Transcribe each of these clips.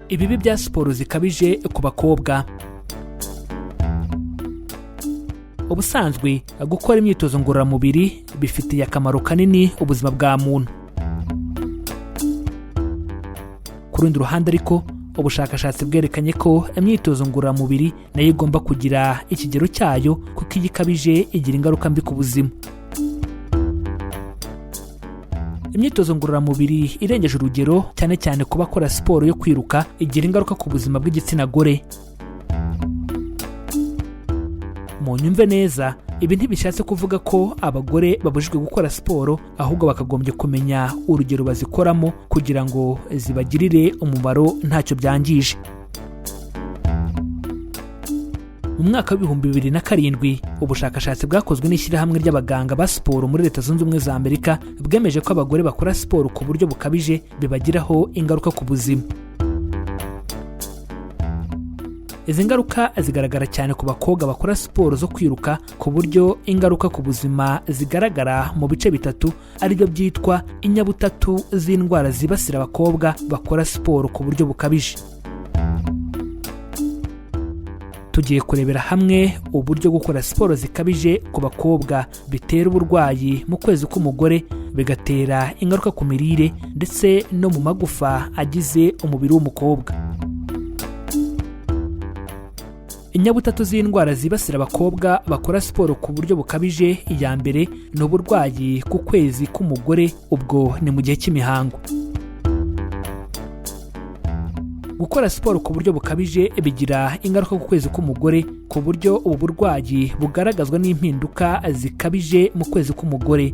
Ibibi bya siporo zikabije ku bakobwa. Ubusanzwe gukora imyitozo ngororamubiri bifitiye akamaro kanini ubuzima bwa muntu. Ku rundi ruhande ariko ubushakashatsi bwerekanye ko imyitozo ngororamubiri nayo igomba kugira ikigero cyayo kuko iyo ikabije igira ingaruka mbi ku buzima. Imyitozo ngororamubiri irengeje urugero cyane cyane ku bakora siporo yo kwiruka igira ingaruka ku buzima bw'igitsina gore. Mu nyumve neza, ibi ntibishatse kuvuga ko abagore babujijwe gukora siporo, ahubwo bakagombye kumenya urugero bazikoramo kugira ngo zibagirire umumaro ntacyo byangije. Mu mwaka w'ibihumbi 2007 ubushakashatsi bwakozwe n'ishyirahamwe ry'abaganga ba siporo muri Leta Zunze Ubumwe za Amerika bwemeje ko abagore bakora siporo ku buryo bukabije bibagiraho ingaruka ku buzima. Izi ngaruka zigaragara cyane ku bakobwa bakora siporo zo kwiruka ku buryo ingaruka ku buzima zigaragara mu bice bitatu aribyo byitwa inyabutatu z'indwara zibasira abakobwa bakora siporo ku buryo bukabije. Tugiye kurebera hamwe uburyo gukora siporo zikabije ku bakobwa bitera uburwayi mu kwezi k'umugore, bigatera ingaruka ku mirire ndetse no mu magufa agize umubiri w'umukobwa. Inyabutatu z'indwara zibasira abakobwa bakora siporo ku buryo bukabije, iya mbere ni uburwayi ku kwezi k'umugore, ubwo ni mu gihe cy'imihango. Gukora siporo ku buryo bukabije bigira ingaruka ku kwezi k'umugore ku buryo ubu burwayi bugaragazwa n'impinduka zikabije mu kwezi k'umugore.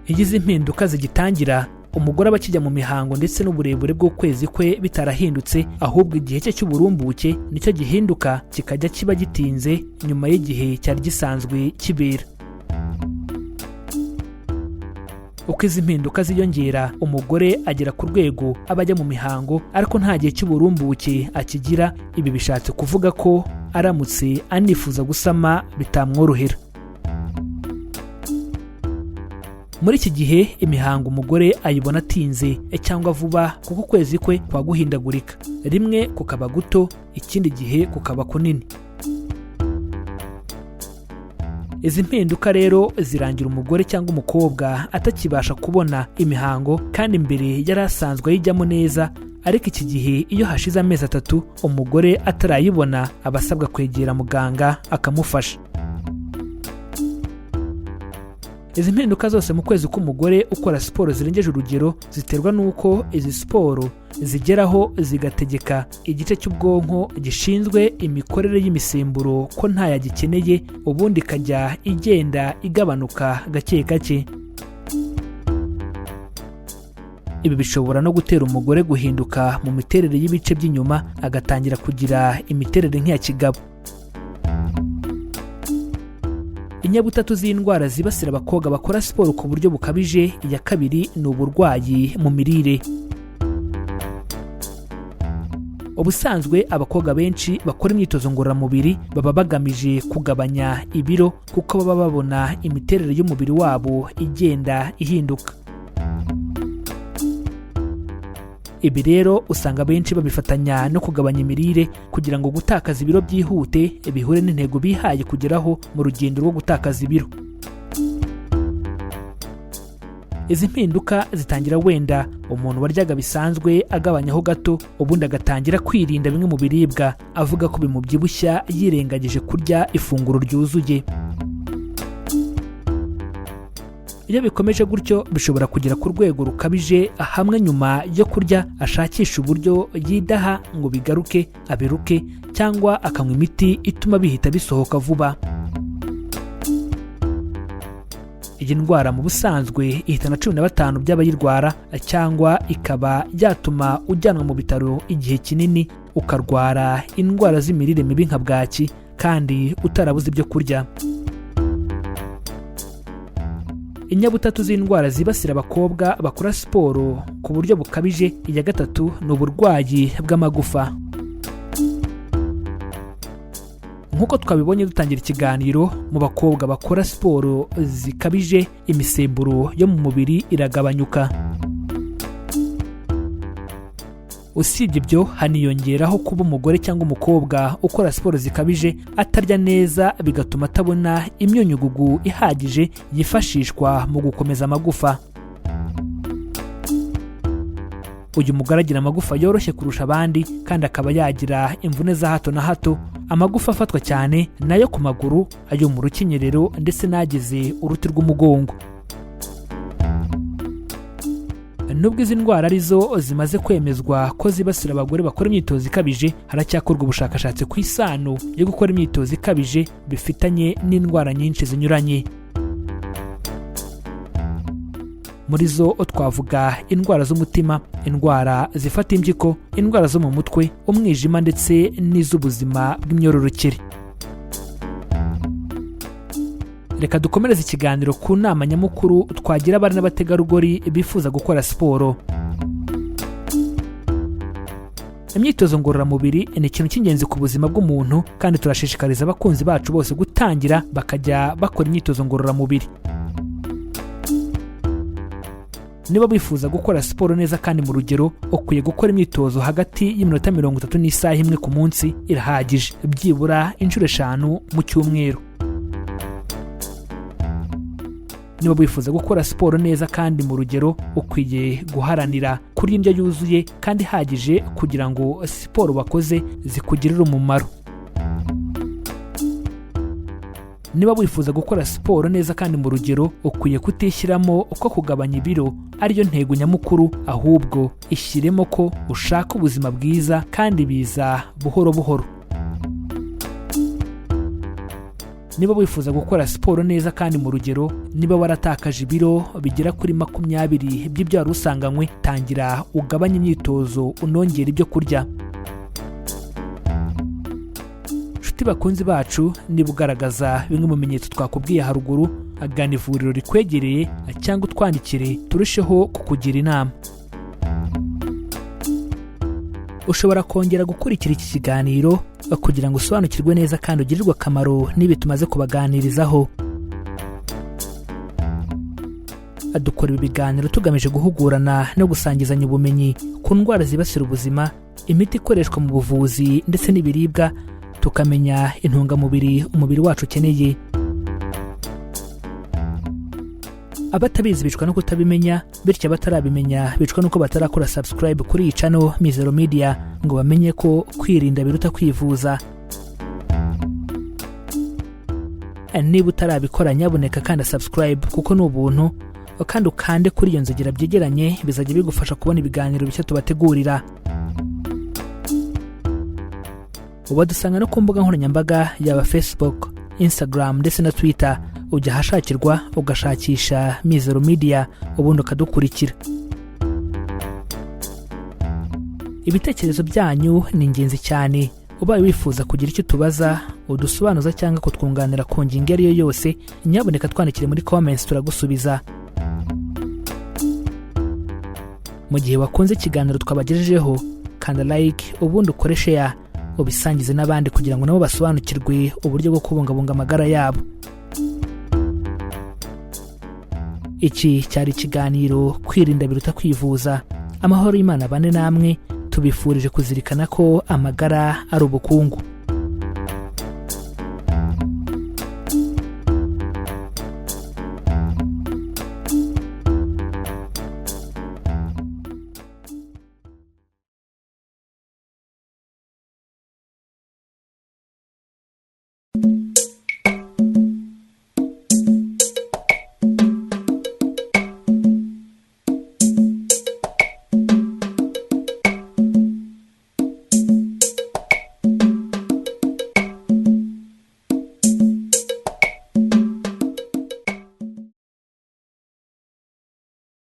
Igize impinduka zigitangira, umugore aba akijya mu mihango ndetse n'uburebure bw'ukwezi kwe bitarahindutse, ahubwo igihe cye cy'uburumbuke nicyo gihinduka kikajya kiba gitinze nyuma y'igihe cyari gisanzwe kibera. Uko izi mpinduka ziyongera, umugore agera ku rwego aba ajya mu mihango ariko nta gihe cy'uburumbuke akigira. Ibi bishatse kuvuga ko aramutse anifuza gusama bitamworohera. Muri iki gihe imihango umugore ayibona atinze cyangwa vuba kuko ukwezi kwe kwa guhindagurika, rimwe kukaba guto ikindi gihe kukaba kunini. Izi mpinduka rero zirangira umugore cyangwa umukobwa atakibasha kubona imihango kandi mbere yari asanzwe ayijyamo neza, ariko iki gihe iyo hashize amezi 3 umugore atarayibona aba asabwa kwegera muganga akamufasha. Izi mpinduka zose mu kwezi k'umugore ukora siporo zirengeje urugero ziterwa n'uko izi siporo zigeraho zigategeka igice cy'ubwonko gishinzwe imikorere y'imisemburo ko ntayagikeneye, ubundi ikajya igenda igabanuka gake gake. Ibi bishobora no gutera umugore guhinduka mu miterere y'ibice by'inyuma, agatangira kugira imiterere nk'iya kigabo. Inyabutatu z'indwara zibasira abakobwa bakora siporo ku buryo bukabije, iya kabiri ni uburwayi mu mirire. Ubusanzwe abakobwa benshi bakora imyitozo ngororamubiri baba bagamije kugabanya ibiro kuko baba babona imiterere y'umubiri wabo igenda ihinduka. Ibi rero usanga benshi babifatanya no kugabanya imirire kugira ngo gutakaza ibiro byihute bihure n'intego bihaye kugeraho mu rugendo rwo gutakaza ibiro. Izi mpinduka zitangira wenda umuntu waryaga bisanzwe agabanyaho gato, ubundi agatangira kwirinda bimwe mu biribwa avuga ko bimubyibushya yirengagije kurya ifunguro ryuzuye. Iyo bikomeje gutyo bishobora kugera ku rwego rukabije, hamwe nyuma yo kurya ashakisha uburyo yidaha ngo bigaruke abiruke cyangwa akanywa imiti ituma bihita bisohoka vuba. Iyi ndwara mu busanzwe ihitana 15 by'abayirwara cyangwa ikaba yatuma ujyanwa mu bitaro igihe kinini ukarwara indwara z'imirire mibi nka bwaki kandi utarabuze ibyo kurya. Inyabutatu z'indwara zibasira abakobwa bakora siporo ku buryo bukabije, iya gatatu ni uburwayi bw'amagufa. Nk'uko twabibonye dutangira ikiganiro, mu bakobwa bakora siporo zikabije imisemburo yo mu mubiri iragabanyuka. usibye ibyo haniyongeraho kuba umugore cyangwa umukobwa ukora siporo zikabije atarya neza bigatuma atabona imyunyugugu ihagije yifashishwa mu gukomeza amagufa. uyu mugore agira amagufa yoroshye kurusha abandi kandi akaba yagira imvune za hato na hato. Amagufa afatwa cyane nayo ku maguru, ayo mu rukenyerero ndetse n'agize uruti rw'umugongo. Nubwo izi ndwara arizo zimaze kwemezwa ko zibasira abagore bakora imyitozo ikabije, haracyakorwa ubushakashatsi ku isano yo gukora imyitozo ikabije bifitanye n'indwara nyinshi zinyuranye. Muri zo twavuga indwara z'umutima, indwara zifata impyiko, indwara zo mu mutwe, umwijima ndetse n'iz'ubuzima bw'imyororokere. Reka dukomereze ikiganiro ku nama nyamukuru twagira abari n'abategarugori bifuza gukora siporo. Imyitozo ngororamubiri ni ikintu cy'ingenzi ku buzima bw'umuntu kandi turashishikariza abakunzi bacu bose gutangira bakajya bakora imyitozo ngororamubiri. Niba bifuza gukora siporo neza kandi mu rugero, ukwiye gukora imyitozo hagati y'iminota 30 n'isaha imwe ku munsi irahagije, byibura inshuro 5 mu cyumweru. Niba bifuza gukora siporo neza kandi mu rugero, ukwiye guharanira kurya indyo yuzuye kandi ihagije kugira ngo siporo bakoze zikugirire umumaro. Niba wifuza gukora siporo neza kandi mu rugero, ukwiye kutishyiramo uko kugabanya ibiro ariyo ntego nyamukuru, ahubwo ishyiremo ko ushaka ubuzima bwiza kandi biza buhoro buhoro. Niba wifuza gukora siporo neza kandi mu rugero, niba waratakaje ibiro bigera kuri 20 by'ibyo wari usanganywe, tangira ugabanye imyitozo unongera ibyo kurya. Bakunzi bacu, niba ugaragaza bimwe mu bimenyetso twakubwiye haruguru, agana ivuriro rikwegereye cyangwa utwandikire turusheho kukugira inama. Ushobora kongera gukurikira iki kiganiro kugira ngo usobanukirwe neza kandi ugirirwe akamaro n'ibi tumaze kubaganirizaho. Dukora ibi biganiro tugamije guhugurana no gusangizanya ubumenyi ku ndwara zibasira ubuzima, imiti ikoreshwa mu buvuzi ndetse n'ibiribwa, tukamenya intungamubiri umubiri wacu ukeneye. Abatabizi bicwa no kutabimenya, bityo abatarabimenya bicwa nuko batarakora subscribe kuri iyi channel Mizero Media ngo bamenye ko kwirinda biruta kwivuza. Niba utarabikora nyabuneka kandi subscribe kuko ni ubuntu, kandi ukande kuri iyo nzogera byegeranye, bizajya bigufasha kubona ibiganiro bishya tubategurira. Wadusanga no ku mbuga nkoranyambaga yaba Facebook, Instagram ndetse na Twitter, ujya ahashakirwa ugashakisha Mizero Media ubundi ukadukurikira. Ibitekerezo byanyu ni ingenzi cyane. Ubaye wifuza kugira icyo tubaza, udusobanuza cyangwa kutwunganira ku ngingo ariyo yose, nyabuneka twandikire muri comments turagusubiza. Mu gihe wakunze ikiganiro twabagejejeho, kanda like ubundi ukore share, ubisangize n'abandi kugira ngo nabo basobanukirwe uburyo bwo kubungabunga amagara yabo. Iki cyari ikiganiro kwirinda biruta kwivuza. Amahoro y'Imana bane namwe, tubifurije kuzirikana ko amagara ari ubukungu.